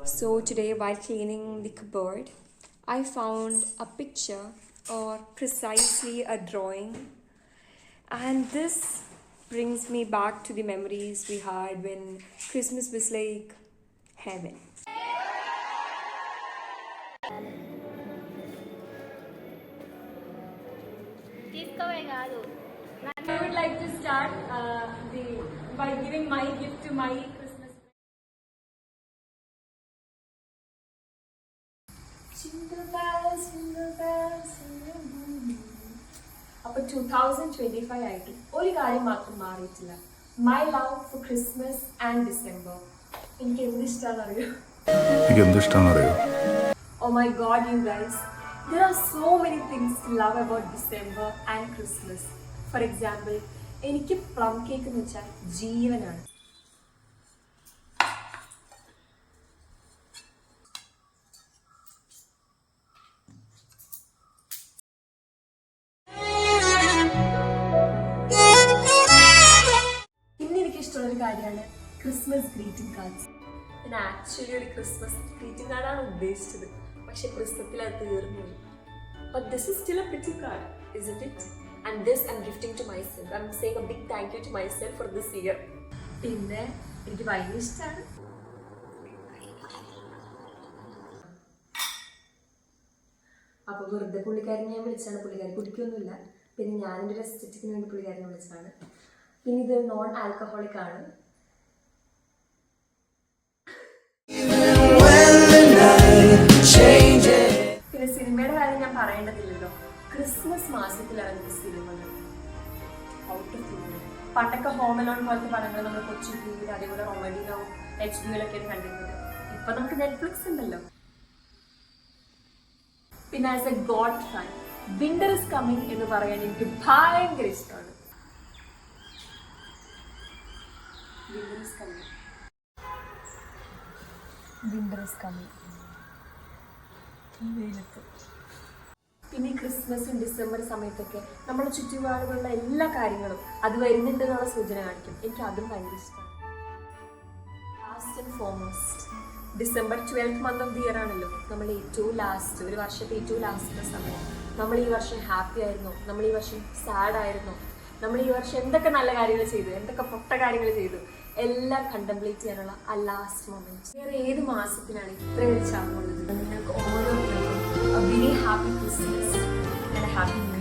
So today while cleaning the cupboard, I found a picture or precisely a drawing, and this brings me back to the memories we had when Christmas was like heaven. I would like to start by giving my gift to my Christmas. Jingle bells, jingle bells, അപ്പോൾ 2025 ആയിട്ട് ഒരു കാര്യം മാത്രം മാറിയിട്ടില്ല. My love for Christmas and December. എനിക്ക് എന്ത് ഇഷ്ടമാണെന്ന് അറിയോ? Oh my god, you guys. There are so many things to love about December and Christmas. For example, എനിക്ക് പ്ലം കേക്ക് എന്ന് വെച്ചാൽ ജീവനാണ്. പിന്നെ എനിക്ക് ഇഷ്ടമുള്ളൊരു കാര്യമാണ് ക്രിസ്മസ് ഗ്രീറ്റിംഗ് കാർഡ്സ്. ഞാൻ ആക്ച്വലി ഒരു ക്രിസ്മസ് ഗ്രീറ്റിംഗ് കാർഡാണ് ഉദ്ദേശിച്ചത്, പക്ഷെ ക്രിസ്മസിൽ അത് തീർന്നു. But this is still a pretty card, isn't it? And this I'm gifting to myself. I'm saying a big thank you to myself for this year. പിന്നെ എനിക്ക് ഭയങ്കര ഇഷ്ടമാണ്. അപ്പോൾ വെറുതെ പുള്ളിക്കാരനെ ഞാൻ വിളിച്ചാണ്. പുള്ളിക്കാരി കുടിക്കൊന്നുമില്ല. പിന്നെ ഞാനെൻ്റെ ഒരു എസ്റ്ററ്റിക്കിന് വേണ്ടി പുള്ളിക്കാരനെ വിളിച്ചതാണ്. പിന്നെ ഇത് നോൺ ആൽക്കഹോളിക് ആണ്. പിന്നെ സിനിമയുടെ കാര്യം ഞാൻ പറയേണ്ടതില്ലല്ലോ. ക്രിസ്മസ് മാസത്തിലിറങ്ങിയ സിനിമകൾ ഔട്ട് ഓഫ് ഫിലിം. പണ്ടൊക്കെ ഹോം അലോൺ പോലത്തെ പടങ്ങൾ നമ്മൾ കൊച്ചി ടിവിയിൽ അതേപോലെ റോമഡിയിലോ HBO-ലൊക്കെയാണ് കണ്ടിരുന്നത്. ഇപ്പൊ നമുക്ക് നെറ്റ്ഫ്ലിക്സ് ഉണ്ടല്ലോ. പിന്നെ as A God fan winter is coming എന്ന് പറയാൻ എനിക്ക് ഭയങ്കര ഇഷ്ടമാണ്. Winter is coming, winter is coming. പിന്നെ ക്രിസ്മസും ഡിസംബർ സമയത്തൊക്കെ നമ്മുടെ ചുറ്റുപാടുകളുള്ള എല്ലാ കാര്യങ്ങളും അത് വരുന്നുണ്ടെന്നുള്ള സൂചന കാണിക്കും. എനിക്ക് അതും ഭയങ്കര ഇഷ്ടമാണ്. Last and foremost December 12th month of the year ആണല്ലോ. നമ്മൾ ഏറ്റവും ലാസ്റ്റ്, ഒരു വർഷത്തെ ഏറ്റവും ലാസ്റ്റ് സമയം. നമ്മൾ ഈ വർഷം ഹാപ്പി ആയിരുന്നോ, നമ്മൾ ഈ വർഷം സാഡ് ആയിരുന്നോ, നമ്മൾ ഈ വർഷം എന്തൊക്കെ നല്ല കാര്യങ്ങൾ ചെയ്തു, എന്തൊക്കെ പൊട്ട കാര്യങ്ങൾ ചെയ്തു, എല്ലാം കണ്ടംപ്ലേറ്റ് ചെയ്യാനുള്ള ആ ലാസ്റ്റ് മൊമെന്റ്. വേറെ ഏത് മാസത്തിനാണ് ഇത്ര ഒരു ചാമുള്ളത്? നിങ്ങൾക്ക് ഓരോരുത്തർക്കും a very happy Christmas and a happy New Year.